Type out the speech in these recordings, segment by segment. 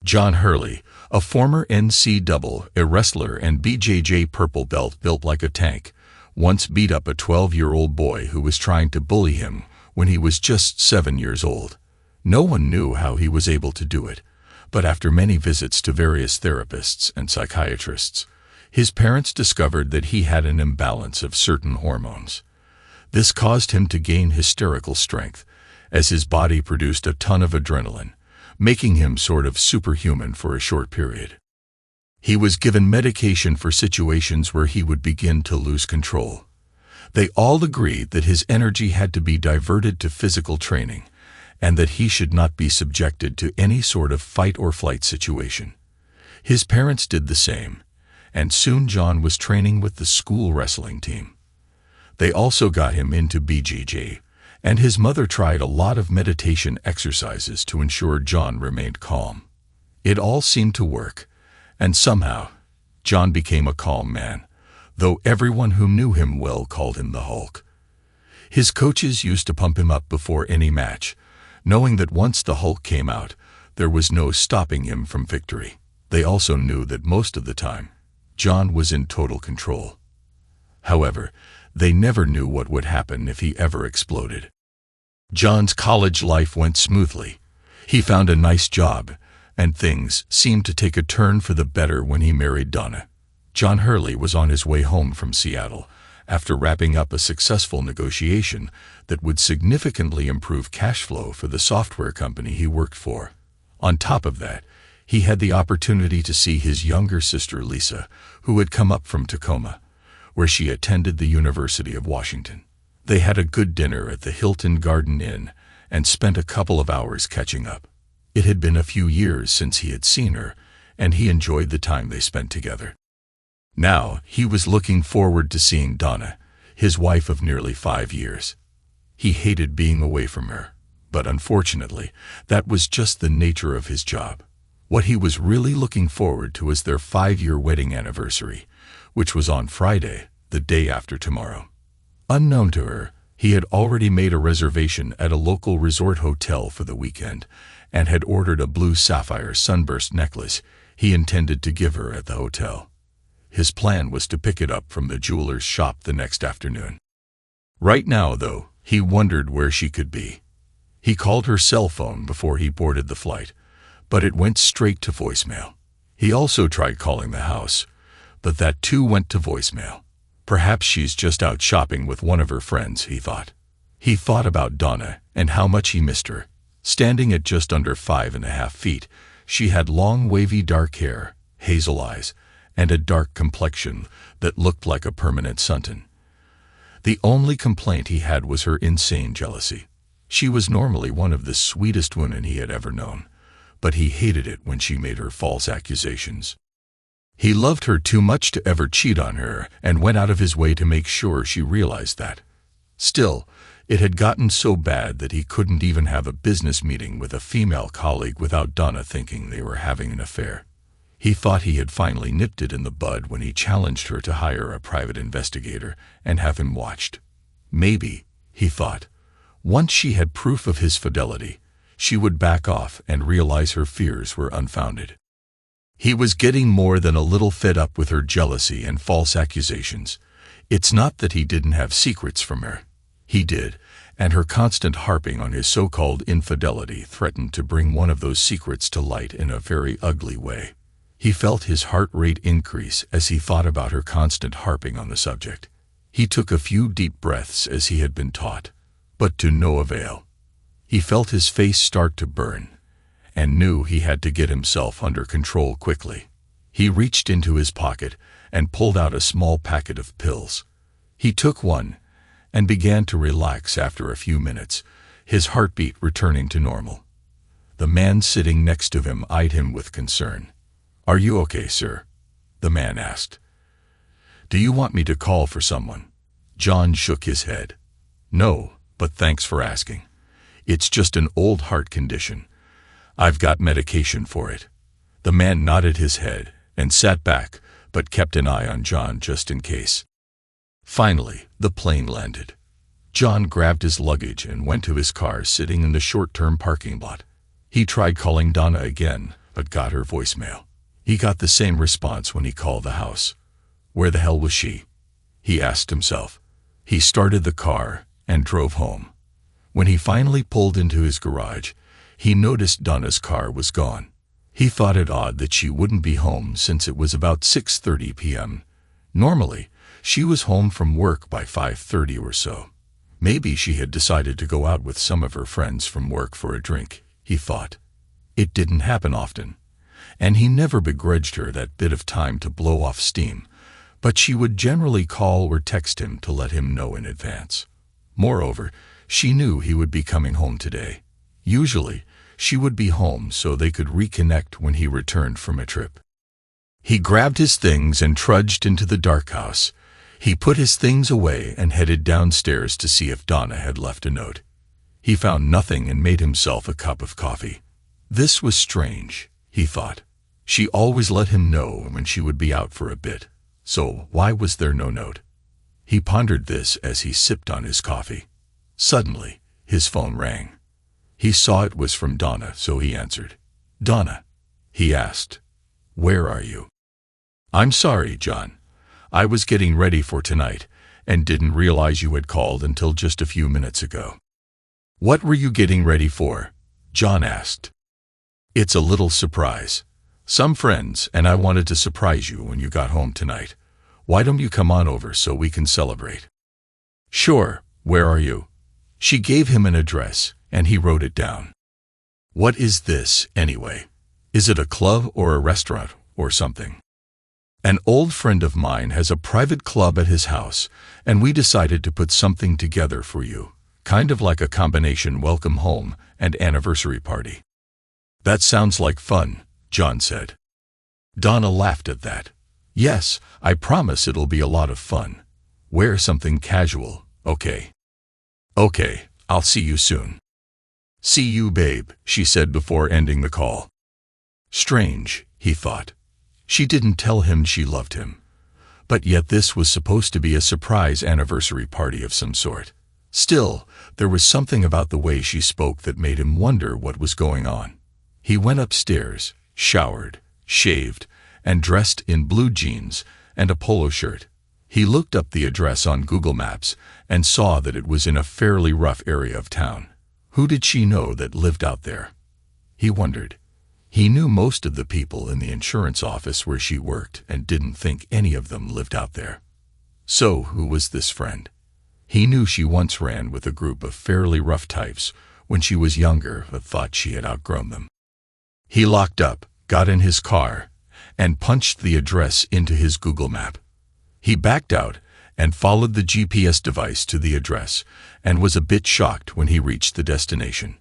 John Hurley, a former NCAA wrestler and BJJ purple belt built like a tank, once beat up a 12-year-old boy who was trying to bully him when he was just 7 years old. No one knew how he was able to do it, but after many visits to various therapists and psychiatrists, his parents discovered that he had an imbalance of certain hormones. This caused him to gain hysterical strength, as his body produced a ton of adrenaline, making him sort of superhuman for a short period. He was given medication for situations where he would begin to lose control. They all agreed that his energy had to be diverted to physical training, and that he should not be subjected to any sort of fight or flight situation. His parents did the same, and soon John was training with the school wrestling team. They also got him into BJJ, and his mother tried a lot of meditation exercises to ensure John remained calm. It all seemed to work, and somehow, John became a calm man, though everyone who knew him well called him the Hulk. His coaches used to pump him up before any match, knowing that once the Hulk came out, there was no stopping him from victory. They also knew that most of the time, John was in total control. However, they never knew what would happen if he ever exploded. John's college life went smoothly. He found a nice job, and things seemed to take a turn for the better when he married Donna. John Hurley was on his way home from Seattle after wrapping up a successful negotiation that would significantly improve cash flow for the software company he worked for. On top of that, he had the opportunity to see his younger sister Lisa, who had come up from Tacoma, where she attended the University of Washington. They had a good dinner at the Hilton Garden Inn and spent a couple of hours catching up. It had been a few years since he had seen her, and he enjoyed the time they spent together. Now, he was looking forward to seeing Donna, his wife of nearly 5 years. He hated being away from her, but unfortunately, that was just the nature of his job. What he was really looking forward to was their 5-year wedding anniversary, which was on Friday, the day after tomorrow. Unknown to her, he had already made a reservation at a local resort hotel for the weekend and had ordered a blue sapphire sunburst necklace he intended to give her at the hotel. His plan was to pick it up from the jeweler's shop the next afternoon. Right now, though, he wondered where she could be. He called her cell phone before he boarded the flight, but it went straight to voicemail. He also tried calling the house, but that too went to voicemail. Perhaps she's just out shopping with one of her friends, he thought. He thought about Donna and how much he missed her. Standing at just under 5.5 feet, she had long wavy dark hair, hazel eyes, and a dark complexion that looked like a permanent suntan. The only complaint he had was her insane jealousy. She was normally one of the sweetest women he had ever known, but he hated it when she made her false accusations. He loved her too much to ever cheat on her and went out of his way to make sure she realized that. Still, it had gotten so bad that he couldn't even have a business meeting with a female colleague without Donna thinking they were having an affair. He thought he had finally nipped it in the bud when he challenged her to hire a private investigator and have him watched. Maybe, he thought, once she had proof of his fidelity, she would back off and realize her fears were unfounded. He was getting more than a little fed up with her jealousy and false accusations. It's not that he didn't have secrets from her. He did, and her constant harping on his so-called infidelity threatened to bring one of those secrets to light in a very ugly way. He felt his heart rate increase as he thought about her constant harping on the subject. He took a few deep breaths as he had been taught, but to no avail. He felt his face start to burn, and knew he had to get himself under control quickly. He reached into his pocket and pulled out a small packet of pills. He took one and began to relax after a few minutes, his heartbeat returning to normal. The man sitting next to him eyed him with concern. "Are you okay, sir?" the man asked. "Do you want me to call for someone?" John shook his head. "No, but thanks for asking. It's just an old heart condition. I've got medication for it." The man nodded his head and sat back, but kept an eye on John just in case. Finally, the plane landed. John grabbed his luggage and went to his car sitting in the short-term parking lot. He tried calling Donna again, but got her voicemail. He got the same response when he called the house. Where the hell was she? He asked himself. He started the car and drove home. When he finally pulled into his garage, he noticed Donna's car was gone. He thought it odd that she wouldn't be home since it was about 6:30 p.m. Normally, she was home from work by 5:30 or so. Maybe she had decided to go out with some of her friends from work for a drink, he thought. It didn't happen often, and he never begrudged her that bit of time to blow off steam, but she would generally call or text him to let him know in advance. Moreover, she knew he would be coming home today. Usually, she would be home so they could reconnect when he returned from a trip. He grabbed his things and trudged into the dark house. He put his things away and headed downstairs to see if Donna had left a note. He found nothing and made himself a cup of coffee. This was strange, he thought. She always let him know when she would be out for a bit, so why was there no note? He pondered this as he sipped on his coffee. Suddenly, his phone rang. He saw it was from Donna, so he answered. Donna, he asked, where are you? I'm sorry, John. I was getting ready for tonight and didn't realize you had called until just a few minutes ago. What were you getting ready for? John asked. It's a little surprise. Some friends and I wanted to surprise you when you got home tonight. Why don't you come on over so we can celebrate? Sure, where are you? She gave him an address, and he wrote it down. What is this, anyway? Is it a club or a restaurant or something? An old friend of mine has a private club at his house, and we decided to put something together for you, kind of like a combination welcome home and anniversary party. That sounds like fun, John said. Donna laughed at that. Yes, I promise it'll be a lot of fun. Wear something casual, okay? Okay, I'll see you soon. See you, babe, she said before ending the call. Strange, he thought. She didn't tell him she loved him. But yet this was supposed to be a surprise anniversary party of some sort. Still, there was something about the way she spoke that made him wonder what was going on. He went upstairs, showered, shaved, and dressed in blue jeans and a polo shirt. He looked up the address on Google Maps and saw that it was in a fairly rough area of town. Who did she know that lived out there? He wondered. He knew most of the people in the insurance office where she worked and didn't think any of them lived out there. So who was this friend? He knew she once ran with a group of fairly rough types when she was younger but thought she had outgrown them. He locked up, got in his car, and punched the address into his Google map. He backed out and followed the GPS device to the address and was a bit shocked when he reached the destination.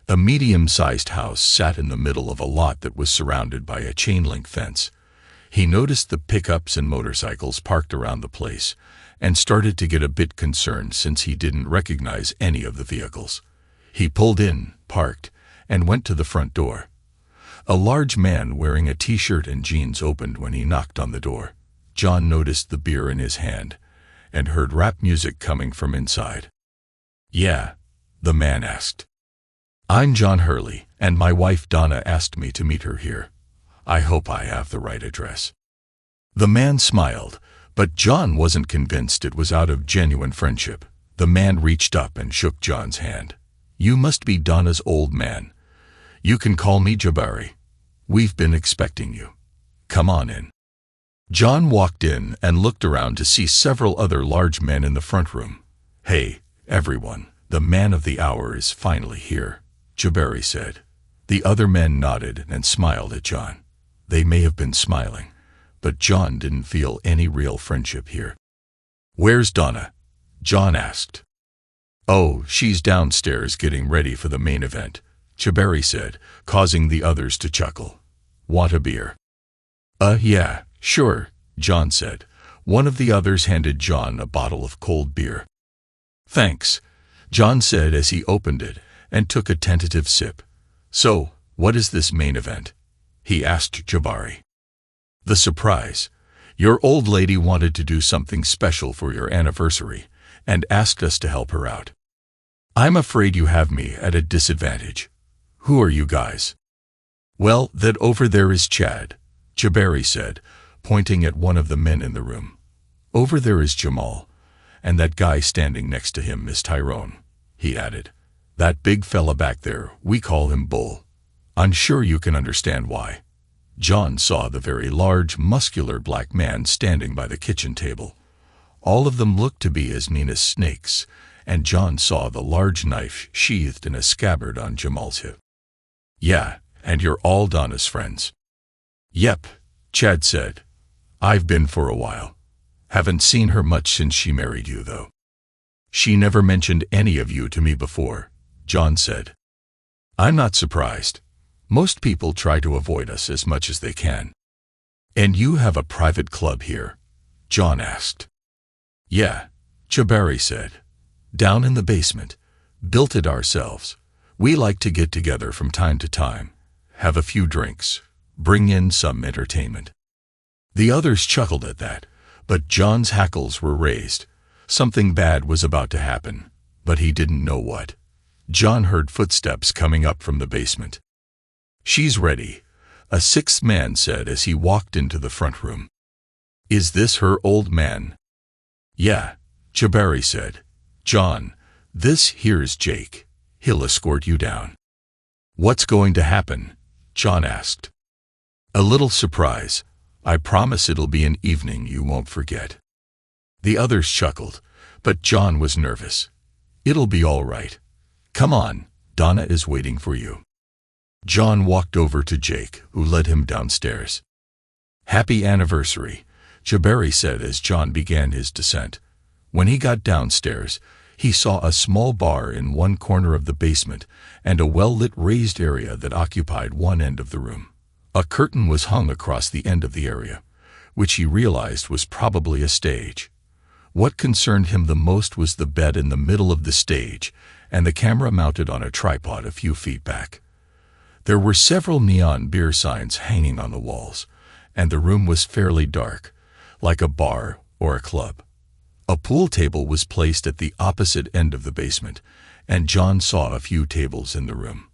A medium-sized house sat in the middle of a lot that was surrounded by a chain-link fence. He noticed the pickups and motorcycles parked around the place and started to get a bit concerned since he didn't recognize any of the vehicles. He pulled in, parked, and went to the front door. A large man wearing a t-shirt and jeans opened when he knocked on the door. John noticed the beer in his hand and heard rap music coming from inside. Yeah, the man asked. I'm John Hurley, and my wife Donna asked me to meet her here. I hope I have the right address. The man smiled, but John wasn't convinced it was out of genuine friendship. The man reached up and shook John's hand. You must be Donna's old man. You can call me Jabari. We've been expecting you. Come on in. John walked in and looked around to see several other large men in the front room. Hey, everyone, the man of the hour is finally here, Jabari said. The other men nodded and smiled at John. They may have been smiling, but John didn't feel any real friendship here. Where's Donna? John asked. Oh, she's downstairs getting ready for the main event, Jabari said, causing the others to chuckle. Want a beer? Yeah, sure, John said. One of the others handed John a bottle of cold beer. Thanks, John said as he opened it and took a tentative sip. So, what is this main event? He asked Jabari. The surprise. Your old lady wanted to do something special for your anniversary and asked us to help her out. I'm afraid you have me at a disadvantage. Who are you guys? Well, that over there is Chad, Jabari said, pointing at one of the men in the room. Over there is Jamal, and that guy standing next to him is Tyrone, he added. That big fella back there, we call him Bull. I'm sure you can understand why. John saw the very large, muscular black man standing by the kitchen table. All of them looked to be as mean as snakes, and John saw the large knife sheathed in a scabbard on Jamal's hip. Yeah, and you're all Donna's friends. Yep, Chad said. I've been for a while. Haven't seen her much since she married you, though. She never mentioned any of you to me before, John said. I'm not surprised. Most people try to avoid us as much as they can. And you have a private club here? John asked. Yeah, Jabari said. Down in the basement. Built it ourselves. We like to get together from time to time, have a few drinks, bring in some entertainment. The others chuckled at that, but John's hackles were raised. Something bad was about to happen, but he didn't know what. John heard footsteps coming up from the basement. She's ready, a sixth man said as he walked into the front room. Is this her, old man? Yeah, Jabari said. John, this here's Jake. He'll escort you down. What's going to happen? John asked. A little surprise. I promise it'll be an evening you won't forget. The others chuckled, but John was nervous. It'll be all right. Come on, Donna is waiting for you. John walked over to Jake, who led him downstairs. Happy anniversary, Jabari said as John began his descent. When he got downstairs, he saw a small bar in one corner of the basement and a well-lit raised area that occupied one end of the room. A curtain was hung across the end of the area, which he realized was probably a stage. What concerned him the most was the bed in the middle of the stage and the camera mounted on a tripod a few feet back. There were several neon beer signs hanging on the walls, and the room was fairly dark, like a bar or a club. A pool table was placed at the opposite end of the basement, and John saw a few tables in the room.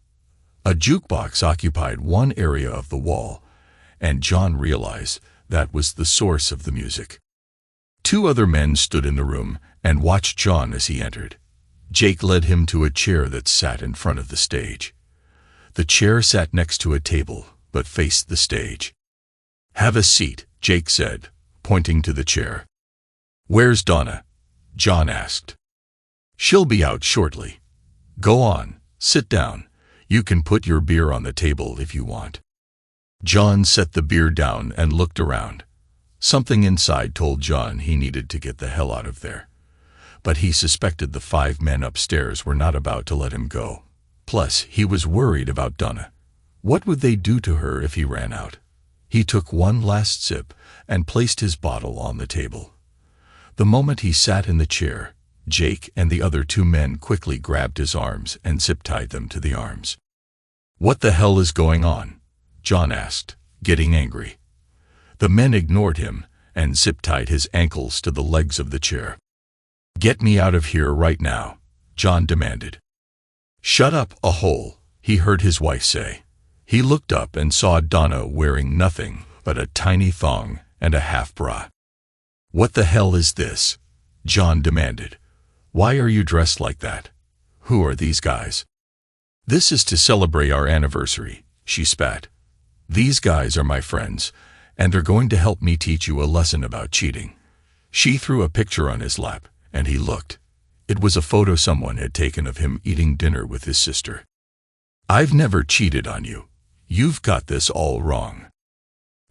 A jukebox occupied one area of the wall, and John realized that was the source of the music. Two other men stood in the room and watched John as he entered. Jake led him to a chair that sat in front of the stage. The chair sat next to a table, but faced the stage. Have a seat, Jake said, pointing to the chair. Where's Donna? John asked. She'll be out shortly. Go on, sit down. You can put your beer on the table if you want. John set the beer down and looked around. Something inside told John he needed to get the hell out of there. But he suspected the 5 men upstairs were not about to let him go. Plus, he was worried about Donna. What would they do to her if he ran out? He took one last sip and placed his bottle on the table. The moment he sat in the chair, Jake and the other 2 men quickly grabbed his arms and zip-tied them to the arms. What the hell is going on? John asked, getting angry. The men ignored him and zip-tied his ankles to the legs of the chair. Get me out of here right now, John demanded. Shut up, a hole, he heard his wife say. He looked up and saw Donna wearing nothing but a tiny thong and a half-bra. What the hell is this? John demanded. Why are you dressed like that? Who are these guys? This is to celebrate our anniversary, she spat. These guys are my friends, and they're going to help me teach you a lesson about cheating. She threw a picture on his lap, and he looked. It was a photo someone had taken of him eating dinner with his sister. I've never cheated on you. You've got this all wrong,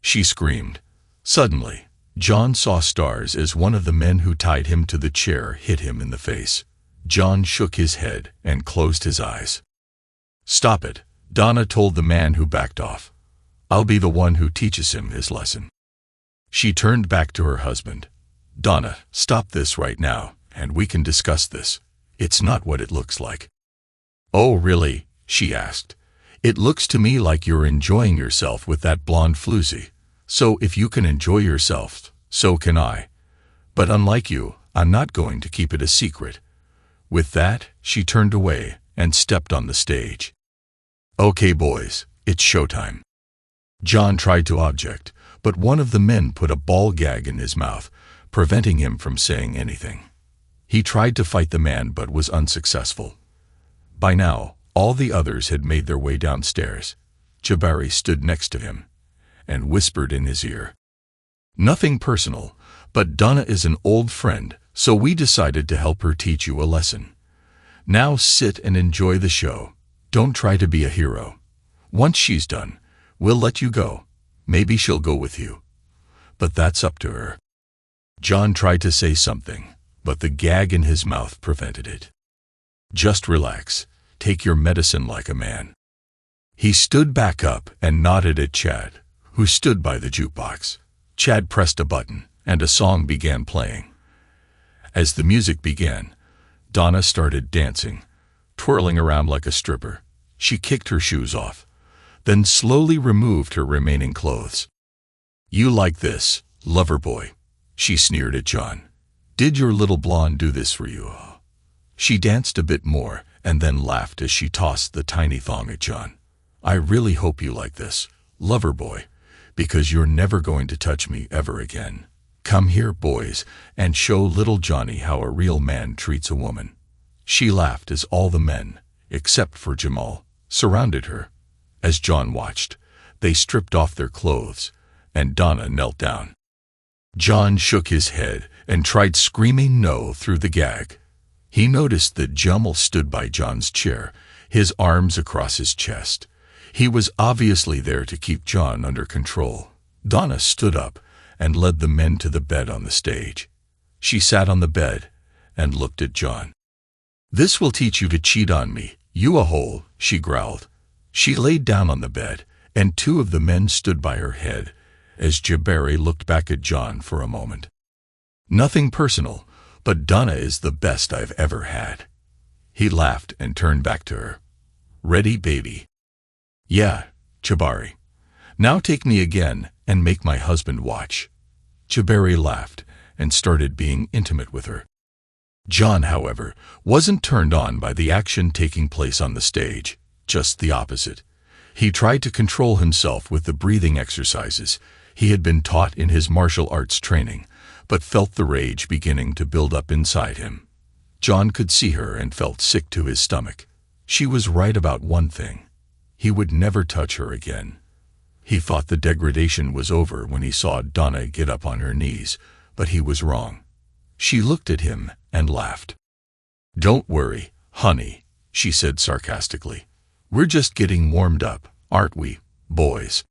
she screamed. Suddenly, John saw stars as one of the men who tied him to the chair hit him in the face. John shook his head and closed his eyes. Stop it, Donna told the man who backed off. I'll be the one who teaches him his lesson. She turned back to her husband. Donna, stop this right now, and we can discuss this. It's not what it looks like. Oh, really? She asked. It looks to me like you're enjoying yourself with that blonde floozy. So if you can enjoy yourself, so can I. But unlike you, I'm not going to keep it a secret. With that, she turned away and stepped on the stage. Okay, boys, it's showtime. John tried to object, but one of the men put a ball gag in his mouth, preventing him from saying anything. He tried to fight the man but was unsuccessful. By now, all the others had made their way downstairs. Jabari stood next to him and whispered in his ear, "Nothing personal, but Donna is an old friend, so we decided to help her teach you a lesson. Now sit and enjoy the show. Don't try to be a hero. Once she's done, we'll let you go. Maybe she'll go with you. But that's up to her." John tried to say something, but the gag in his mouth prevented it. "Just relax. Take your medicine like a man." He stood back up and nodded at Chad, who stood by the jukebox. Chad pressed a button, and a song began playing. As the music began, Donna started dancing, twirling around like a stripper. She kicked her shoes off, then slowly removed her remaining clothes. "You like this, lover boy?" she sneered at John. "Did your little blonde do this for you?" She danced a bit more and then laughed as she tossed the tiny thong at John. "I really hope you like this, lover boy, because you're never going to touch me ever again. Come here, boys, and show little Johnny how a real man treats a woman." She laughed as all the men, except for Jamal, surrounded her. As John watched, they stripped off their clothes, and Donna knelt down. John shook his head and tried screaming no through the gag. He noticed that Jamal stood by John's chair, his arms across his chest. He was obviously there to keep John under control. Donna stood up and led the men to the bed on the stage. She sat on the bed and looked at John. "This will teach you to cheat on me, you a hole," she growled. She laid down on the bed, and two of the men stood by her head as Jabari looked back at John for a moment. "Nothing personal, but Donna is the best I've ever had." He laughed and turned back to her. "Ready, baby?" "Yeah, Jabari. Now take me again and make my husband watch." Jabari laughed and started being intimate with her. John, however, wasn't turned on by the action taking place on the stage, just the opposite. He tried to control himself with the breathing exercises he had been taught in his martial arts training, but felt the rage beginning to build up inside him. John could see her and felt sick to his stomach. She was right about one thing. He would never touch her again. He thought the degradation was over when he saw Donna get up on her knees, but he was wrong. She looked at him and laughed. "Don't worry, honey," she said sarcastically. "We're just getting warmed up, aren't we, boys?"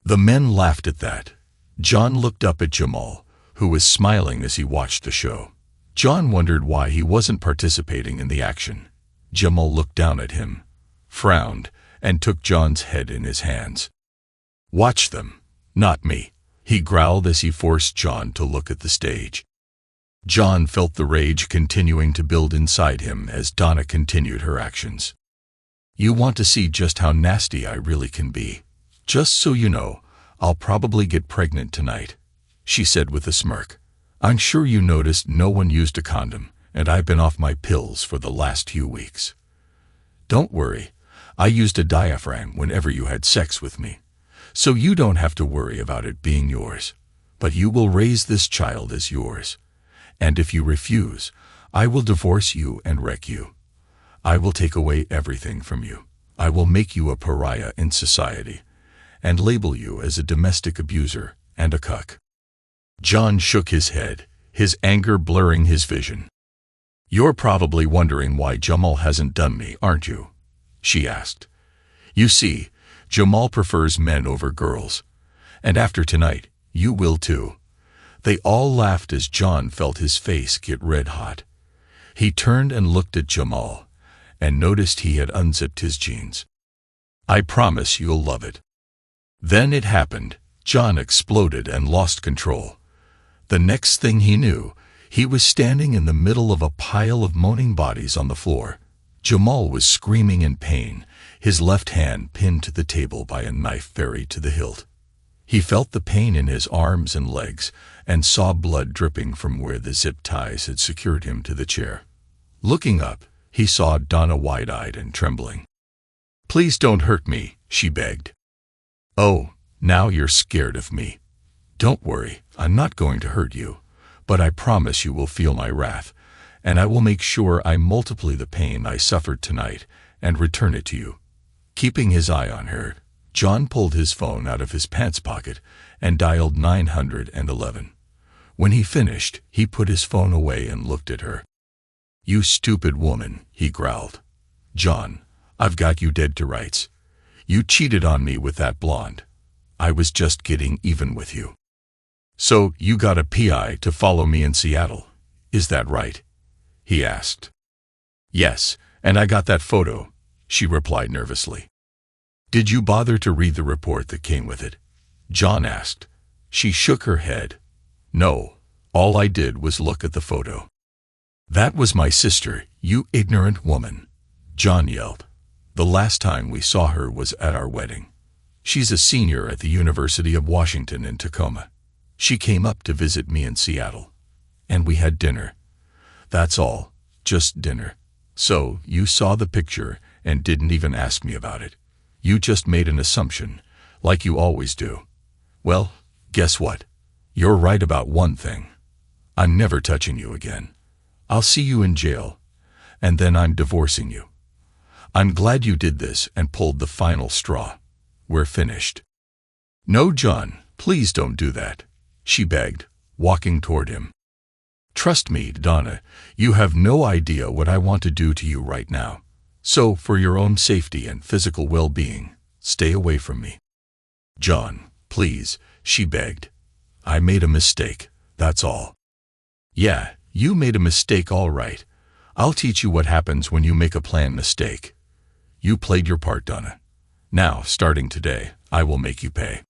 The men laughed at that. John looked up at Jamal, who was smiling as he watched the show. John wondered why he wasn't participating in the action. Jamal looked down at him, frowned, and took John's head in his hands. "Watch them, not me," he growled as he forced John to look at the stage. John felt the rage continuing to build inside him as Donna continued her actions. "You want to see just how nasty I really can be? Just so you know, I'll probably get pregnant tonight," she said with a smirk. "I'm sure you noticed no one used a condom, and I've been off my pills for the last few weeks. Don't worry, I used a diaphragm whenever you had sex with me, so you don't have to worry about it being yours. But you will raise this child as yours. And if you refuse, I will divorce you and wreck you. I will take away everything from you. I will make you a pariah in society and label you as a domestic abuser and a cuck." John shook his head, his anger blurring his vision. "You're probably wondering why Jamal hasn't done me, aren't you?" she asked. "You see, Jamal prefers men over girls. And after tonight, you will too." They all laughed as John felt his face get red hot. He turned and looked at Jamal, and noticed he had unzipped his jeans. "I promise you'll love it." Then it happened. John exploded and lost control. The next thing he knew, he was standing in the middle of a pile of moaning bodies on the floor. Jamal was screaming in pain, his left hand pinned to the table by a knife buried to the hilt. He felt the pain in his arms and legs and saw blood dripping from where the zip ties had secured him to the chair. Looking up, he saw Donna wide-eyed and trembling. "Please don't hurt me," she begged. "Oh, Now you're scared of me. Don't worry, I'm not going to hurt you, but I promise you will feel my wrath, and I will make sure I multiply the pain I suffered tonight and return it to you." Keeping his eye on her, John pulled his phone out of his pants pocket and dialed 911. When he finished, he put his phone away and looked at her. "You stupid woman," he growled. "John, I've got you dead to rights. You cheated on me with that blonde. I was just getting even with you. So you got a PI to follow me in Seattle, is that right?" he asked. "Yes, and I got that photo," she replied nervously. "Did you bother to read the report that came with it?" John asked. She shook her head. "No, all I did was look at the photo." "That was my sister, you ignorant woman," John yelled. "The last time we saw her was at our wedding. She's a senior at the University of Washington in Tacoma. She came up to visit me in Seattle, and we had dinner. That's all, just dinner. So you saw the picture and didn't even ask me about it. You just made an assumption, like you always do. Well, guess what? You're right about one thing. I'm never touching you again. I'll see you in jail, and then I'm divorcing you. I'm glad you did this and pulled the final straw. We're finished." "No, John, please don't do that," she begged, walking toward him. "Trust me, Donna, you have no idea what I want to do to you right now. So, for your own safety and physical well-being, stay away from me." "John, please," she begged. "I made a mistake, that's all." "Yeah, you made a mistake all right. I'll teach you what happens when you make a planned mistake. You played your part, Donna. Now, starting today, I will make you pay."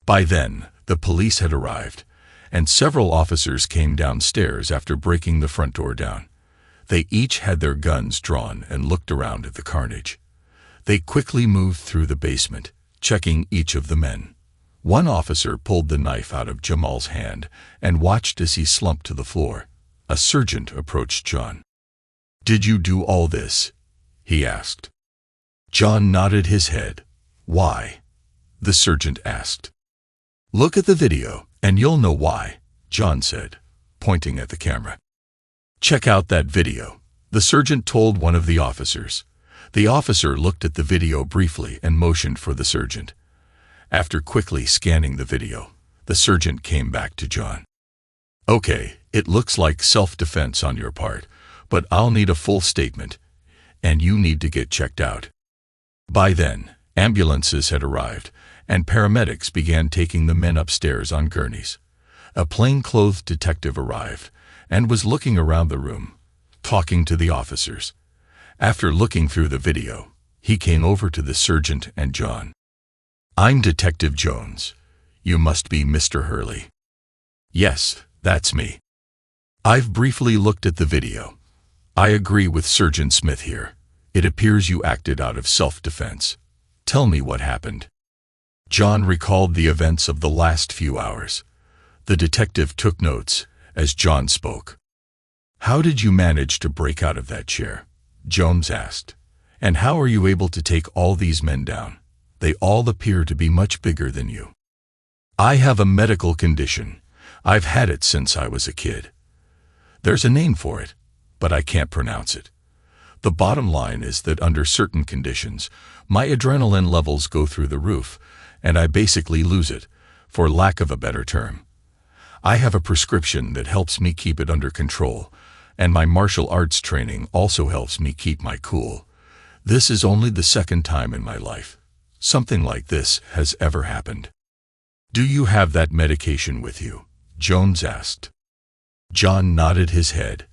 By then, the police had arrived, and several officers came downstairs after breaking the front door down. They each had their guns drawn and looked around at the carnage. They quickly moved through the basement, checking each of the men. One officer pulled the knife out of Jamal's hand and watched as he slumped to the floor. A sergeant approached John. "Did you do all this?" he asked. John nodded his head. "Why?" the sergeant asked. "Look at the video, and you'll know why," John said, pointing at the camera. "Check out that video," the sergeant told one of the officers. The officer looked at the video briefly and motioned for the sergeant. After quickly scanning the video, the sergeant came back to John. "Okay, it looks like self-defense on your part, but I'll need a full statement, and you need to get checked out." By then, ambulances had arrived, and paramedics began taking the men upstairs on gurneys. A plainclothed detective arrived and was looking around the room, talking to the officers. After looking through the video, he came over to the sergeant and John. "I'm Detective Jones. You must be Mr. Hurley." "Yes, that's me." "I've briefly looked at the video. I agree with Sergeant Smith here. It appears you acted out of self-defense. Tell me what happened." John recalled the events of the last few hours. The detective took notes as John spoke. "How did you manage to break out of that chair?" Jones asked. "And how are you able to take all these men down? They all appear to be much bigger than you." "I have a medical condition. I've had it since I was a kid. There's a name for it, but I can't pronounce it. The bottom line is that under certain conditions, my adrenaline levels go through the roof, and I basically lose it, for lack of a better term. I have a prescription that helps me keep it under control, and my martial arts training also helps me keep my cool. This is only the second time in my life something like this has ever happened." "Do you have that medication with you?" Jones asked. John nodded his head.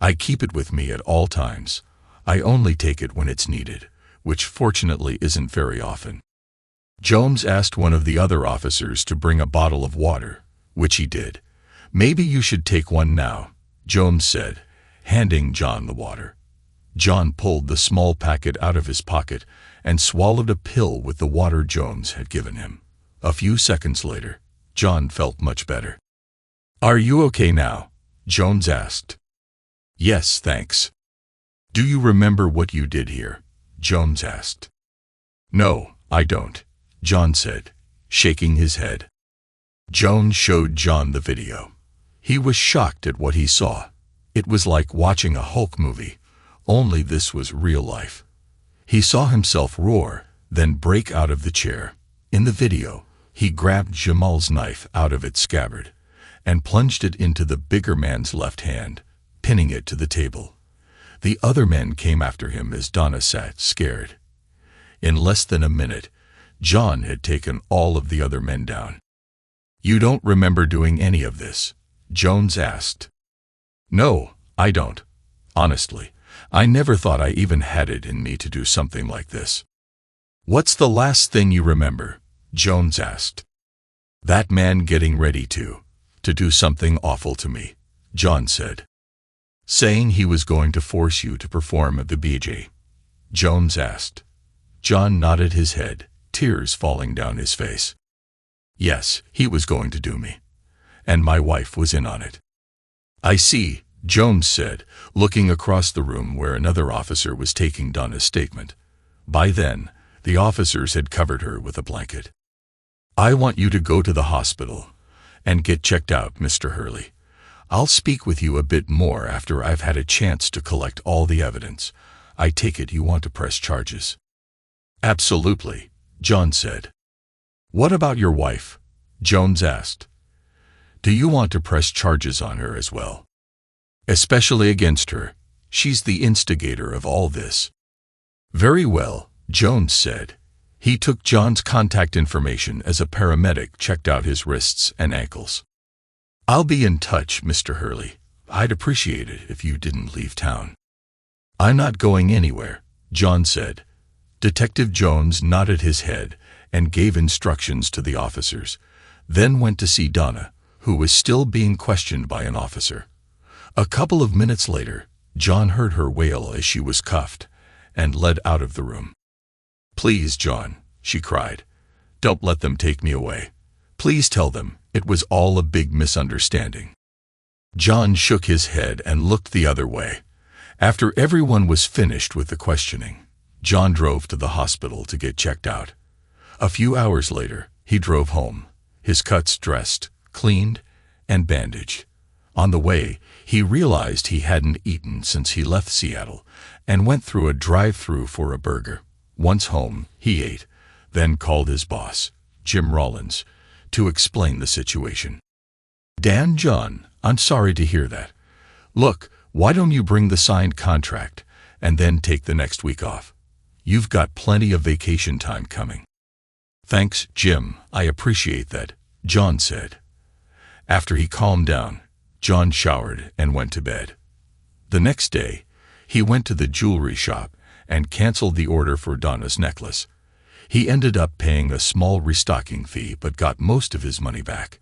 "I keep it with me at all times. I only take it when it's needed, which fortunately isn't very often." Jones asked one of the other officers to bring a bottle of water, which he did. "Maybe you should take one now," Jones said, handing John the water. John pulled the small packet out of his pocket and swallowed a pill with the water Jones had given him. A few seconds later, John felt much better. "Are you okay now?" Jones asked. "Yes, thanks." "Do you remember what you did here?" Jones asked. "No, I don't," John said, shaking his head. Jones showed John the video. He was shocked at what he saw. It was like watching a Hulk movie, only this was real life. He saw himself roar, then break out of the chair. In the video, he grabbed Jamal's knife out of its scabbard and plunged it into the bigger man's left hand, pinning it to the table. The other men came after him as Donna sat scared. In less than a minute, John had taken all of the other men down. "You don't remember doing any of this?" Jones asked. "No, I don't. Honestly, I never thought I even had it in me to do something like this." "What's the last thing you remember?" Jones asked. "That man getting ready to do something awful to me," John said. "Saying he was going to force you to perform at the BJ?" Jones asked. John nodded his head, tears falling down his face. "Yes, he was going to do me. And my wife was in on it." "I see," Jones said, looking across the room where another officer was taking Donna's statement. By then, the officers had covered her with a blanket. "I want you to go to the hospital and get checked out, Mr. Hurley. I'll speak with you a bit more after I've had a chance to collect all the evidence. I take it you want to press charges?" "Absolutely," John said. "What about your wife?" Jones asked. "Do you want to press charges on her as well?" "Especially against her. She's the instigator of all this." "Very well," Jones said. He took John's contact information as a paramedic checked out his wrists and ankles. "I'll be in touch, Mr. Hurley. I'd appreciate it if you didn't leave town." "I'm not going anywhere," John said. Detective Jones nodded his head and gave instructions to the officers, then went to see Donna, who was still being questioned by an officer. A couple of minutes later, John heard her wail as she was cuffed and led out of the room. "Please, John," she cried, "don't let them take me away. Please tell them it was all a big misunderstanding." John shook his head and looked the other way. After everyone was finished with the questioning, John drove to the hospital to get checked out. A few hours later, he drove home, his cuts dressed, cleaned, and bandaged. On the way, he realized he hadn't eaten since he left Seattle and went through a drive-thru for a burger. Once home, he ate, then called his boss, Jim Rollins, to explain the situation. "Dan, John, I'm sorry to hear that. Look, why don't you bring the signed contract and then take the next week off? You've got plenty of vacation time coming." "Thanks, Jim, I appreciate that," John said. After he calmed down, John showered and went to bed. The next day, he went to the jewelry shop and canceled the order for Donna's necklace. He ended up paying a small restocking fee but got most of his money back.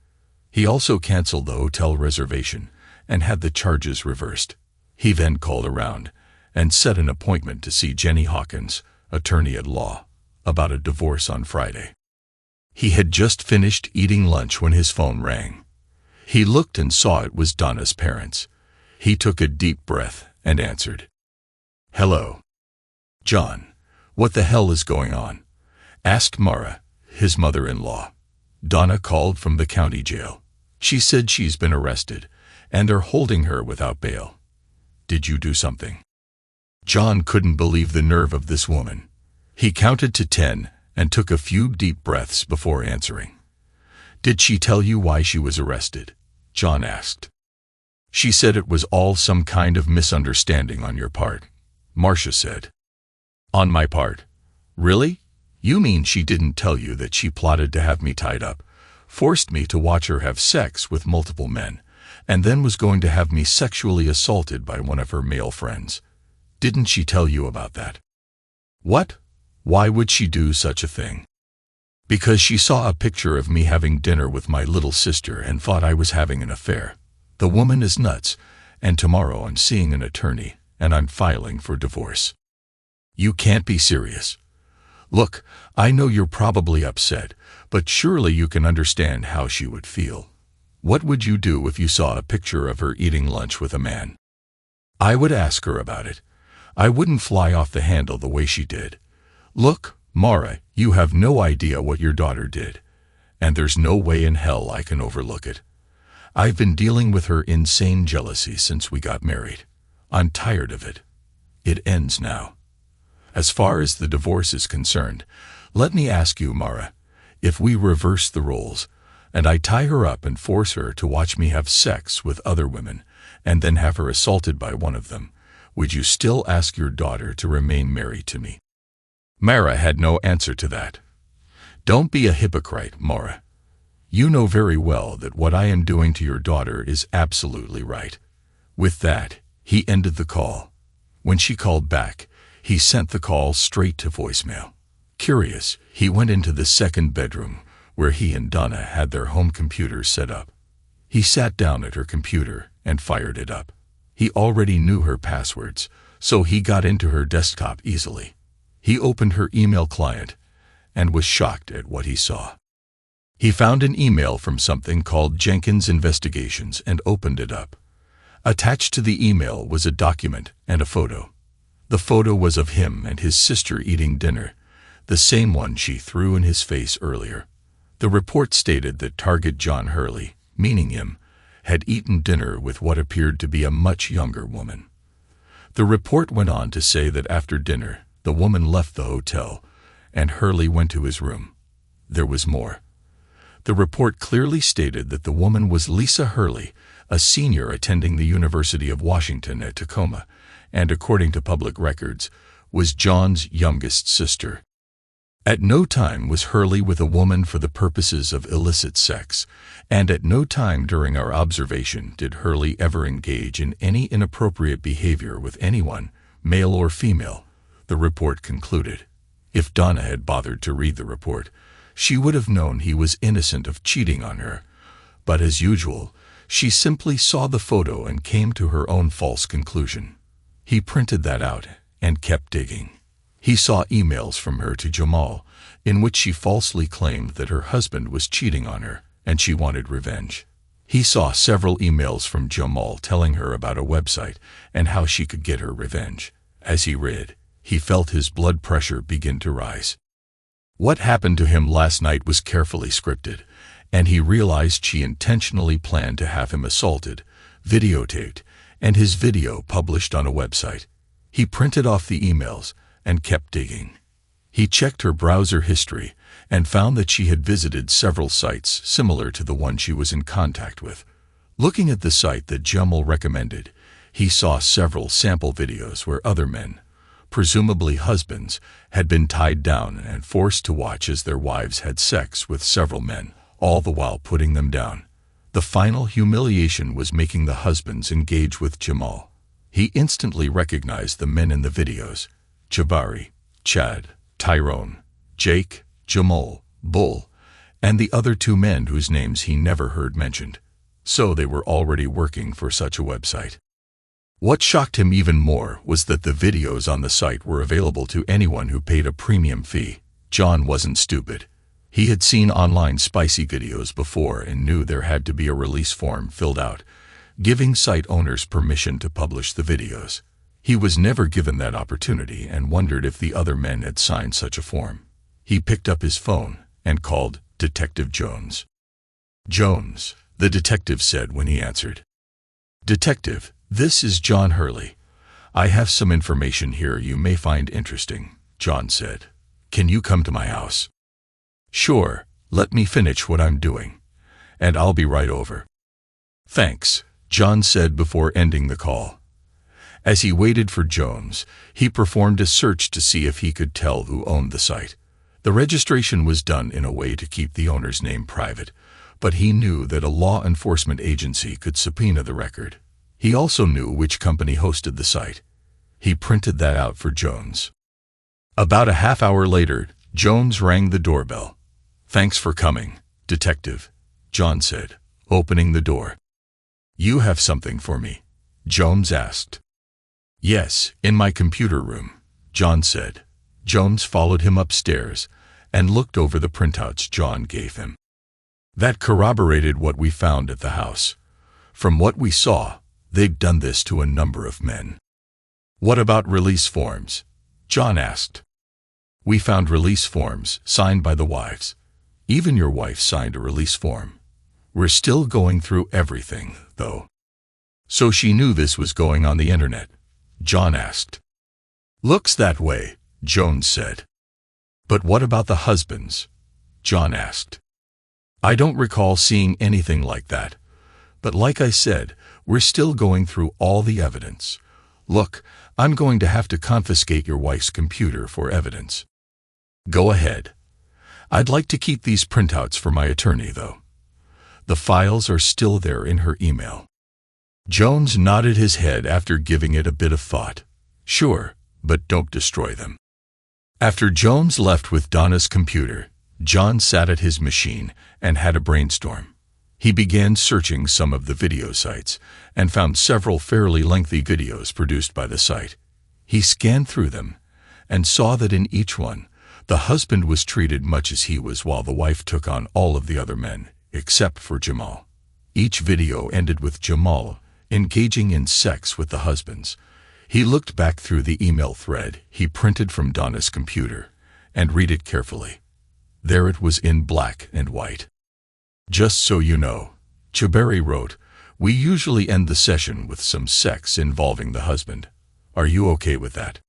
He also canceled the hotel reservation and had the charges reversed. He then called around and set an appointment to see Jenny Hawkins, attorney at law, about a divorce on Friday. He had just finished eating lunch when his phone rang. He looked and saw it was Donna's parents. He took a deep breath and answered. "Hello." "John, what the hell is going on?" asked Mara, his mother-in-law. "Donna called from the county jail. She said she's been arrested, and they're holding her without bail. Did you do something?" John couldn't believe the nerve of this woman. He counted to 10 and took a few deep breaths before answering. "Did she tell you why she was arrested?" John asked. "She said it was all some kind of misunderstanding on your part," Marcia said. "On my part? Really? You mean she didn't tell you that she plotted to have me tied up, forced me to watch her have sex with multiple men, and then was going to have me sexually assaulted by one of her male friends? Didn't she tell you about that?" "What? Why would she do such a thing?" "Because she saw a picture of me having dinner with my little sister and thought I was having an affair. The woman is nuts, and tomorrow I'm seeing an attorney, and I'm filing for divorce." "You can't be serious. Look, I know you're probably upset, but surely you can understand how she would feel. What would you do if you saw a picture of her eating lunch with a man?" "I would ask her about it. I wouldn't fly off the handle the way she did. Look, Mara, you have no idea what your daughter did, and there's no way in hell I can overlook it. I've been dealing with her insane jealousy since we got married. I'm tired of it. It ends now. As far as the divorce is concerned, let me ask you, Mara, if we reverse the roles, and I tie her up and force her to watch me have sex with other women, and then have her assaulted by one of them, would you still ask your daughter to remain married to me? Mara had no answer to that. Don't be a hypocrite, Mara. You know very well that what I am doing to your daughter is absolutely right. With that, he ended the call. When she called back, he sent the call straight to voicemail. Curious, he went into the second bedroom, where he and Donna had their home computer set up. He sat down at her computer and fired it up. He already knew her passwords, so he got into her desktop easily. He opened her email client and was shocked at what he saw. He found an email from something called Jenkins Investigations and opened it up. Attached to the email was a document and a photo. The photo was of him and his sister eating dinner, the same one she threw in his face earlier. The report stated that target John Hurley, meaning him, had eaten dinner with what appeared to be a much younger woman. The report went on to say that after dinner, the woman left the hotel, and Hurley went to his room. There was more. The report clearly stated that the woman was Lisa Hurley, a senior attending the University of Washington at Tacoma, and according to public records, was John's youngest sister. At no time was Hurley with a woman for the purposes of illicit sex, and at no time during our observation did Hurley ever engage in any inappropriate behavior with anyone, male or female, the report concluded. If Donna had bothered to read the report, she would have known he was innocent of cheating on her, but as usual, she simply saw the photo and came to her own false conclusion. He printed that out and kept digging. He saw emails from her to Jamal, in which she falsely claimed that her husband was cheating on her and she wanted revenge. He saw several emails from Jamal telling her about a website and how she could get her revenge. As he read, he felt his blood pressure begin to rise. What happened to him last night was carefully scripted, and he realized she intentionally planned to have him assaulted, videotaped, and his video published on a website. He printed off the emails and kept digging. He checked her browser history and found that she had visited several sites similar to the one she was in contact with. Looking at the site that Jamal recommended, he saw several sample videos where other men, presumably husbands, had been tied down and forced to watch as their wives had sex with several men, all the while putting them down. The final humiliation was making the husbands engage with Jamal. He instantly recognized the men in the videos: Jabari, Chad, Tyrone, Jake, Jamal, Bull, and the other two men whose names he never heard mentioned. So they were already working for such a website. What shocked him even more was that the videos on the site were available to anyone who paid a premium fee. John wasn't stupid. He had seen online spicy videos before and knew there had to be a release form filled out, giving site owners permission to publish the videos. He was never given that opportunity and wondered if the other men had signed such a form. He picked up his phone and called Detective Jones. "Jones," the detective said when he answered. "Detective, this is John Hurley. I have some information here you may find interesting," John said. "Can you come to my house?" "Sure, let me finish what I'm doing, and I'll be right over." "Thanks," John said before ending the call. As he waited for Jones, he performed a search to see if he could tell who owned the site. The registration was done in a way to keep the owner's name private, but he knew that a law enforcement agency could subpoena the record. He also knew which company hosted the site. He printed that out for Jones. About a half hour later, Jones rang the doorbell. "Thanks for coming, Detective," John said, opening the door. "You have something for me?" Jones asked. "Yes, in my computer room," John said. Jones followed him upstairs and looked over the printouts John gave him. That corroborated what we found at the house. From what we saw, they'd done this to a number of men. "What about release forms?" John asked. "We found release forms signed by the wives. Even your wife signed a release form. We're still going through everything, though. So she knew this was going on the internet? John asked. Looks that way, Jones said. But what about the husbands? John asked. I don't recall seeing anything like that. But like I said, we're still going through all the evidence. Look, I'm going to have to confiscate your wife's computer for evidence. Go ahead. I'd like to keep these printouts for my attorney, though. The files are still there in her email. Jones nodded his head after giving it a bit of thought. Sure, but don't destroy them. After Jones left with Donna's computer, John sat at his machine and had a brainstorm. He began searching some of the video sites and found several fairly lengthy videos produced by the site. He scanned through them and saw that in each one, the husband was treated much as he was while the wife took on all of the other men, except for Jamal. Each video ended with Jamal engaging in sex with the husbands. He looked back through the email thread he printed from Donna's computer and read it carefully. There it was in black and white. Just so you know, Chiberi wrote, we usually end the session with some sex involving the husband. Are you okay with that?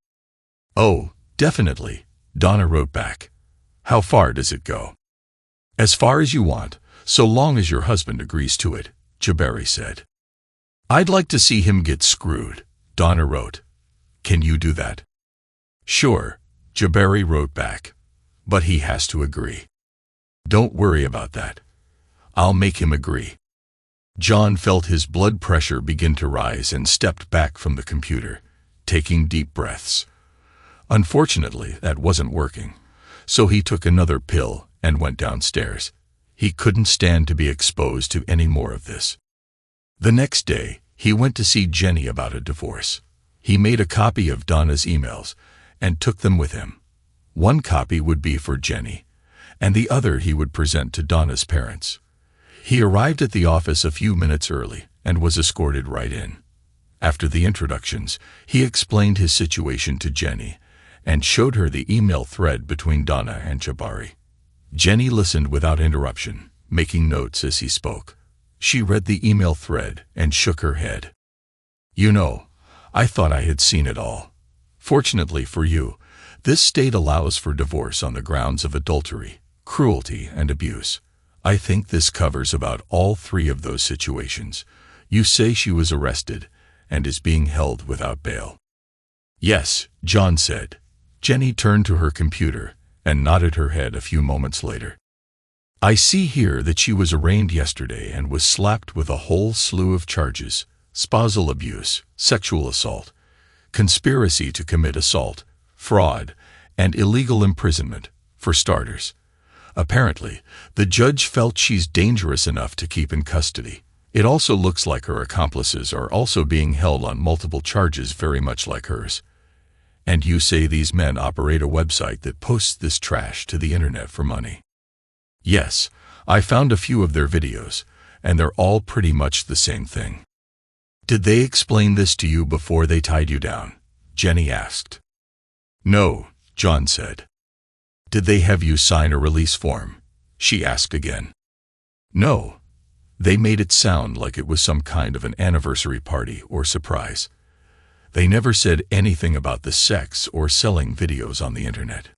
Oh, definitely, Donna wrote back. How far does it go? As far as you want, so long as your husband agrees to it, Chiberi said. I'd like to see him get screwed, Donna wrote. Can you do that? Sure, Chiberi wrote back. But he has to agree. Don't worry about that. I'll make him agree. John felt his blood pressure begin to rise and stepped back from the computer, taking deep breaths. Unfortunately, that wasn't working, so he took another pill and went downstairs. He couldn't stand to be exposed to any more of this. The next day, he went to see Jenny about a divorce. He made a copy of Donna's emails and took them with him. One copy would be for Jenny, and the other he would present to Donna's parents. He arrived at the office a few minutes early and was escorted right in. After the introductions, he explained his situation to Jenny and showed her the email thread between Donna and Jabari. Jenny listened without interruption, making notes as he spoke. She read the email thread and shook her head. You know, I thought I had seen it all. Fortunately for you, this state allows for divorce on the grounds of adultery, cruelty, and abuse. I think this covers about all three of those situations. You say she was arrested and is being held without bail. Yes, John said. Jenny turned to her computer and nodded her head a few moments later. I see here that she was arraigned yesterday and was slapped with a whole slew of charges: spousal abuse, sexual assault, conspiracy to commit assault, fraud, and illegal imprisonment, for starters. Apparently, the judge felt she's dangerous enough to keep in custody. It also looks like her accomplices are also being held on multiple charges very much like hers. And you say these men operate a website that posts this trash to the internet for money. Yes, I found a few of their videos, and they're all pretty much the same thing. Did they explain this to you before they tied you down? Jenny asked. No, John said. Did they have you sign a release form? She asked again. No. They made it sound like it was some kind of an anniversary party or surprise. They never said anything about the sex or selling videos on the internet.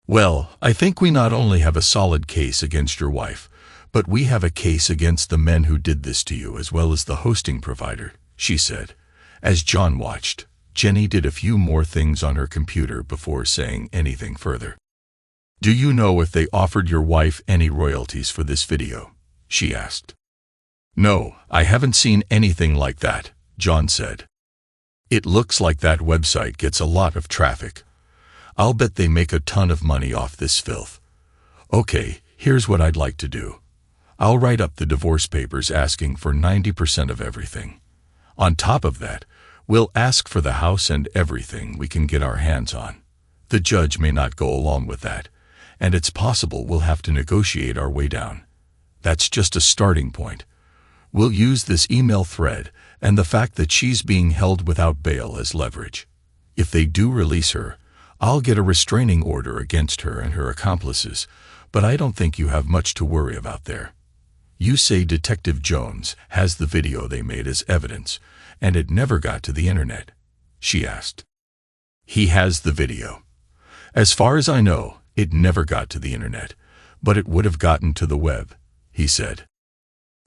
Well, I think we not only have a solid case against your wife, but we have a case against the men who did this to you as well as the hosting provider, she said. As John watched, Jenny did a few more things on her computer before saying anything further. Do you know if they offered your wife any royalties for this video? She asked. No, I haven't seen anything like that, John said. It looks like that website gets a lot of traffic. I'll bet they make a ton of money off this filth. Okay, here's what I'd like to do. I'll write up the divorce papers asking for 90% of everything. On top of that, we'll ask for the house and everything we can get our hands on. The judge may not go along with that, and it's possible we'll have to negotiate our way down. That's just a starting point. We'll use this email thread and the fact that she's being held without bail as leverage. If they do release her, I'll get a restraining order against her and her accomplices, but I don't think you have much to worry about there. You say Detective Jones has the video they made as evidence, and it never got to the internet?" she asked. "He has the video. As far as I know, it never got to the internet, but it would have gotten to the web," he said.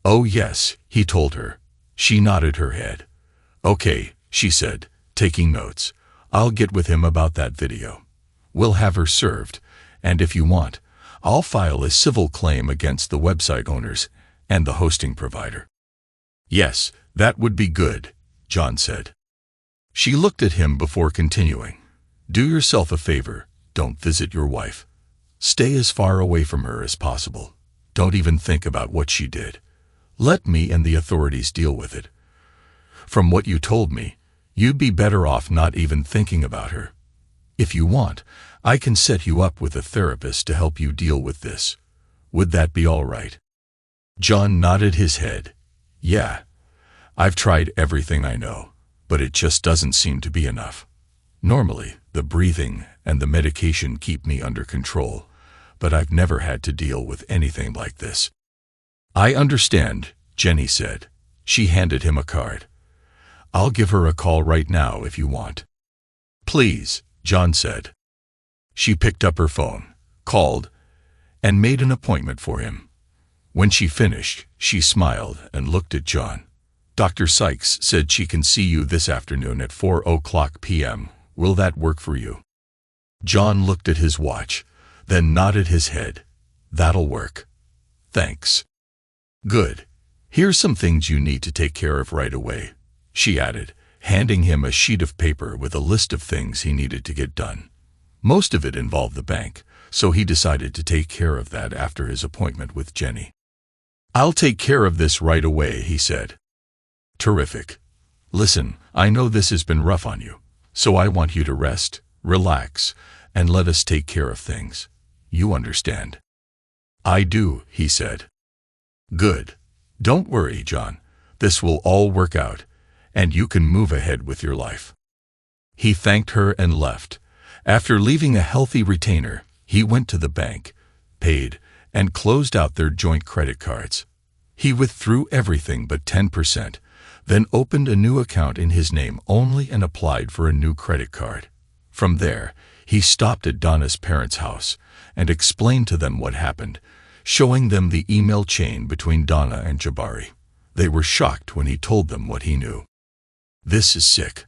"Oh yes," he told her. She nodded her head. "Okay," she said, taking notes. "I'll get with him about that video. We'll have her served, and if you want, I'll file a civil claim against the website owners and the hosting provider." "Yes, that would be good," John said. She looked at him before continuing. "Do yourself a favor, don't visit your wife. Stay as far away from her as possible. Don't even think about what she did. Let me and the authorities deal with it. From what you told me, you'd be better off not even thinking about her. If you want, I can set you up with a therapist to help you deal with this. Would that be all right?" John nodded his head. "Yeah. I've tried everything I know, but it just doesn't seem to be enough. Normally, the breathing and the medication keep me under control, but I've never had to deal with anything like this." "I understand," Jenny said. She handed him a card. "I'll give her a call right now if you want." "Please," John said. She picked up her phone, called, and made an appointment for him. When she finished, she smiled and looked at John. "Dr. Sykes said she can see you this afternoon at 4:00 p.m. Will that work for you?" John looked at his watch, then nodded his head. "That'll work. Thanks." "Good. Here's some things you need to take care of right away," she added, handing him a sheet of paper with a list of things he needed to get done. Most of it involved the bank, so he decided to take care of that after his appointment with Jenny. "I'll take care of this right away," he said. "Terrific. Listen, I know this has been rough on you, so I want you to rest, relax, and let us take care of things. You understand?" "I do," he said. "Good. Don't worry, John. This will all work out, and you can move ahead with your life." He thanked her and left. After leaving a healthy retainer, he went to the bank, paid, and closed out their joint credit cards. He withdrew everything but 10%, then opened a new account in his name only and applied for a new credit card. From there, he stopped at Donna's parents' house and explained to them what happened, showing them the email chain between Donna and Jabari. They were shocked when he told them what he knew. "This is sick.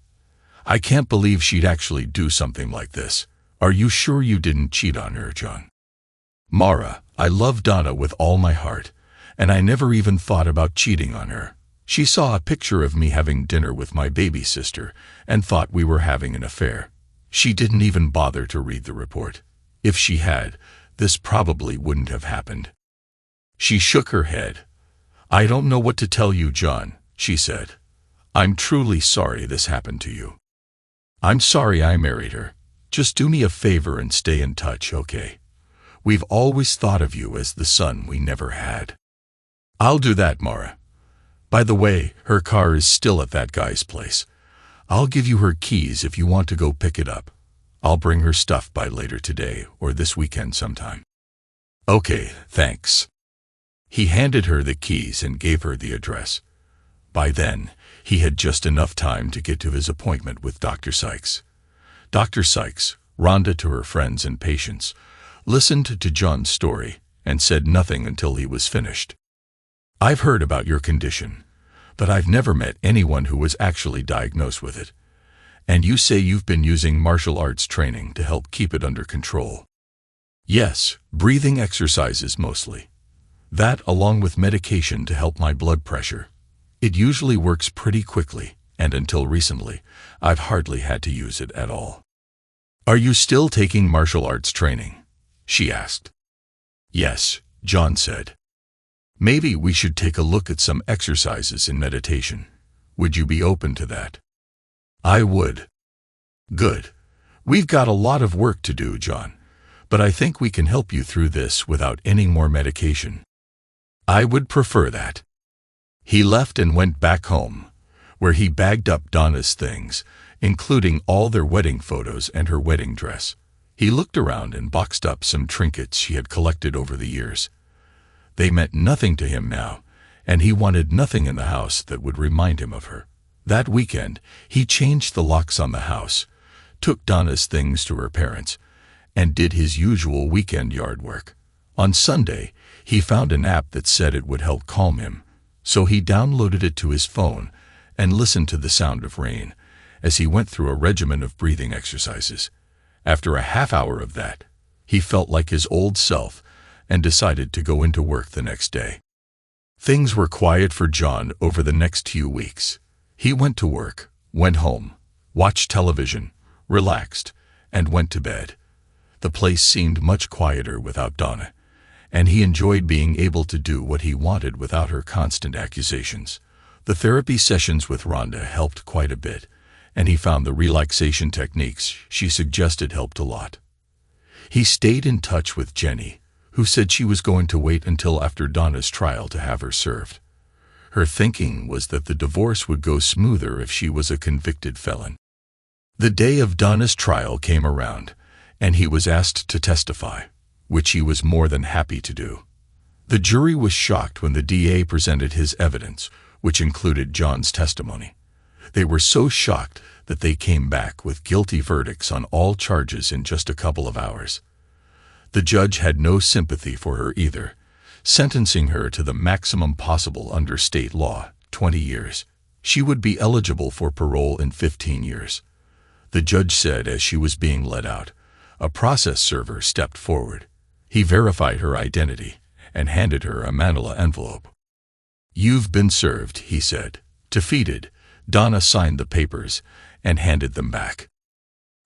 I can't believe she'd actually do something like this. Are you sure you didn't cheat on her, John?" "Mara, I love Donna with all my heart, and I never even thought about cheating on her. She saw a picture of me having dinner with my baby sister and thought we were having an affair. She didn't even bother to read the report. If she had, this probably wouldn't have happened." She shook her head. "I don't know what to tell you, John," she said. "I'm truly sorry this happened to you. I'm sorry I married her. Just do me a favor and stay in touch, okay? We've always thought of you as the son we never had." "I'll do that, Mara. By the way, her car is still at that guy's place. I'll give you her keys if you want to go pick it up. I'll bring her stuff by later today or this weekend sometime." "Okay, thanks." He handed her the keys and gave her the address. By then, he had just enough time to get to his appointment with Dr. Sykes. Dr. Sykes, Rhonda to her friends and patients, listened to John's story and said nothing until he was finished. "I've heard about your condition, but I've never met anyone who was actually diagnosed with it. And you say you've been using martial arts training to help keep it under control." "Yes, breathing exercises mostly. That along with medication to help my blood pressure. It usually works pretty quickly, and until recently, I've hardly had to use it at all." "Are you still taking martial arts training?" she asked. "Yes," John said. "Maybe we should take a look at some exercises in meditation. Would you be open to that?" "I would." "Good. We've got a lot of work to do, John, but I think we can help you through this without any more medication." "I would prefer that." He left and went back home, where he bagged up Donna's things, including all their wedding photos and her wedding dress. He looked around and boxed up some trinkets she had collected over the years. They meant nothing to him now, and he wanted nothing in the house that would remind him of her. That weekend, he changed the locks on the house, took Donna's things to her parents, and did his usual weekend yard work. On Sunday, he found an app that said it would help calm him, so he downloaded it to his phone and listened to the sound of rain as he went through a regimen of breathing exercises. After a half hour of that, he felt like his old self and decided to go into work the next day. Things were quiet for John over the next few weeks. He went to work, went home, watched television, relaxed, and went to bed. The place seemed much quieter without Donna, and he enjoyed being able to do what he wanted without her constant accusations. The therapy sessions with Rhonda helped quite a bit, and he found the relaxation techniques she suggested helped a lot. He stayed in touch with Jenny, who said she was going to wait until after Donna's trial to have her served. Her thinking was that the divorce would go smoother if she was a convicted felon. The day of Donna's trial came around, and he was asked to testify, which he was more than happy to do. The jury was shocked when the DA presented his evidence, which included John's testimony. They were so shocked that they came back with guilty verdicts on all charges in just a couple of hours. The judge had no sympathy for her either, sentencing her to the maximum possible under state law, 20 years. She would be eligible for parole in 15 years. The judge said as she was being let out, a process server stepped forward. He verified her identity and handed her a manila envelope. "You've been served," he said. Defeated, Donna signed the papers and handed them back.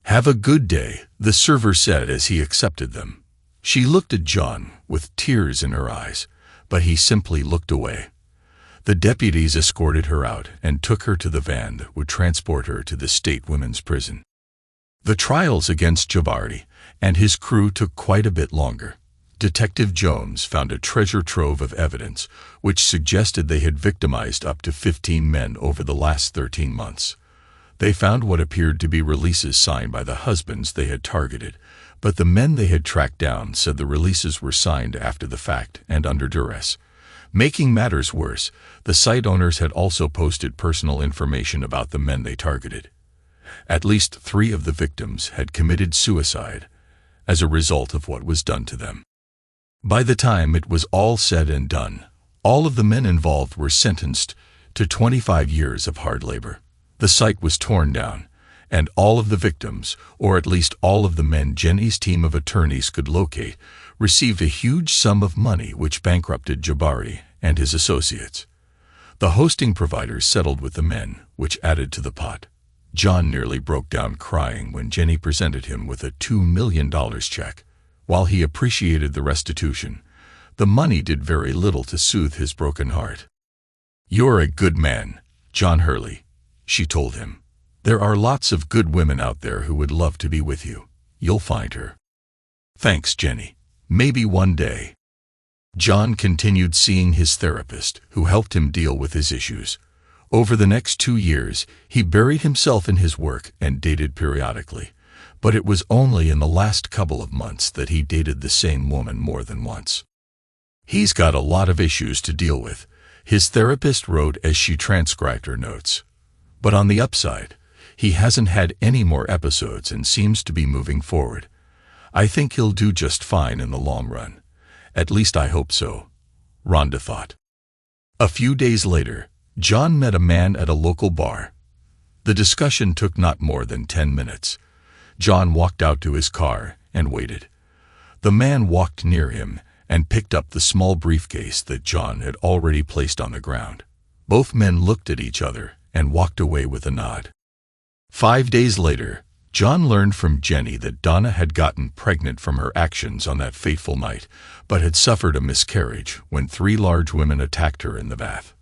"Have a good day," the server said as he accepted them. She looked at John with tears in her eyes, but he simply looked away. The deputies escorted her out and took her to the van that would transport her to the state women's prison. The trials against Jabari and his crew took quite a bit longer. Detective Jones found a treasure trove of evidence which suggested they had victimized up to 15 men over the last 13 months. They found what appeared to be releases signed by the husbands they had targeted, but the men they had tracked down said the releases were signed after the fact and under duress. Making matters worse, the site owners had also posted personal information about the men they targeted. At least 3 of the victims had committed suicide as a result of what was done to them. By the time it was all said and done, all of the men involved were sentenced to 25 years of hard labor. The site was torn down, and all of the victims, or at least all of the men Jenny's team of attorneys could locate, received a huge sum of money which bankrupted Jabari and his associates. The hosting providers settled with the men, which added to the pot. John nearly broke down crying when Jenny presented him with a $2 million check. While he appreciated the restitution, the money did very little to soothe his broken heart. "You're a good man, John Hurley," she told him. "There are lots of good women out there who would love to be with you. You'll find her." "Thanks, Jenny. Maybe one day." John continued seeing his therapist, who helped him deal with his issues. Over the next 2 years, he buried himself in his work and dated periodically, but it was only in the last couple of months that he dated the same woman more than once. "He's got a lot of issues to deal with," his therapist wrote as she transcribed her notes. "But on the upside, he hasn't had any more episodes and seems to be moving forward. I think he'll do just fine in the long run. At least I hope so," Rhonda thought. A few days later, John met a man at a local bar. The discussion took not more than 10 minutes. John walked out to his car and waited. The man walked near him and picked up the small briefcase that John had already placed on the ground. Both men looked at each other and walked away with a nod. 5 days later, John learned from Jenny that Donna had gotten pregnant from her actions on that fateful night, but had suffered a miscarriage when 3 large women attacked her in the bath.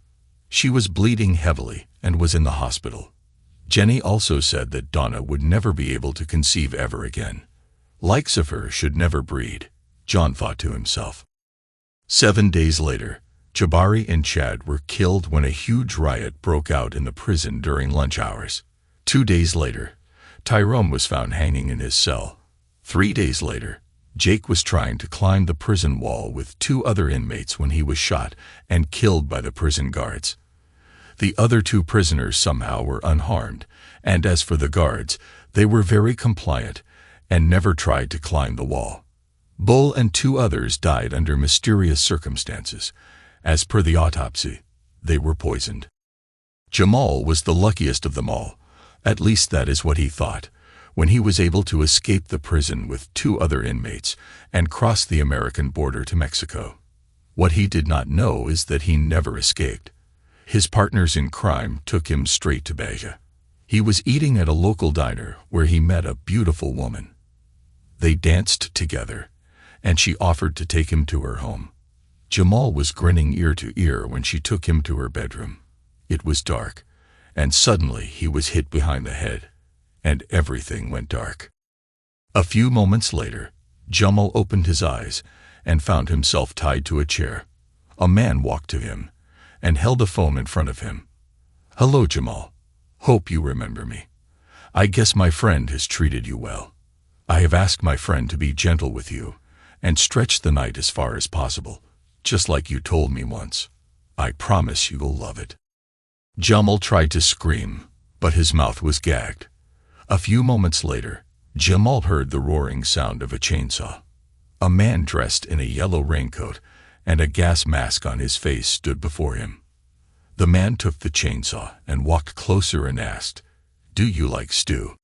She was bleeding heavily and was in the hospital. Jenny also said that Donna would never be able to conceive ever again. Likes of her should never breed, John thought to himself. 7 days later, Jabari and Chad were killed when a huge riot broke out in the prison during lunch hours. 2 days later, Tyrone was found hanging in his cell. 3 days later, Jake was trying to climb the prison wall with 2 other inmates when he was shot and killed by the prison guards. The other 2 prisoners somehow were unharmed, and as for the guards, they were very compliant and never tried to climb the wall. Bull and 2 others died under mysterious circumstances. As per the autopsy, they were poisoned. Jamal was the luckiest of them all, at least that is what he thought, when he was able to escape the prison with 2 other inmates and cross the American border to Mexico. What he did not know is that he never escaped. His partners in crime took him straight to Baja. He was eating at a local diner where he met a beautiful woman. They danced together, and she offered to take him to her home. Jamal was grinning ear to ear when she took him to her bedroom. It was dark, and suddenly he was hit behind the head, and everything went dark. A few moments later, Jamal opened his eyes and found himself tied to a chair. A man walked to him and held a phone in front of him. "Hello, Jamal. Hope you remember me. I guess my friend has treated you well. I have asked my friend to be gentle with you and stretch the night as far as possible, just like you told me once. I promise you will love it." Jamal tried to scream, but his mouth was gagged. A few moments later, Jamal heard the roaring sound of a chainsaw. A man dressed in a yellow raincoat and a gas mask on his face stood before him. The man took the chainsaw and walked closer and asked, "Do you like stew?"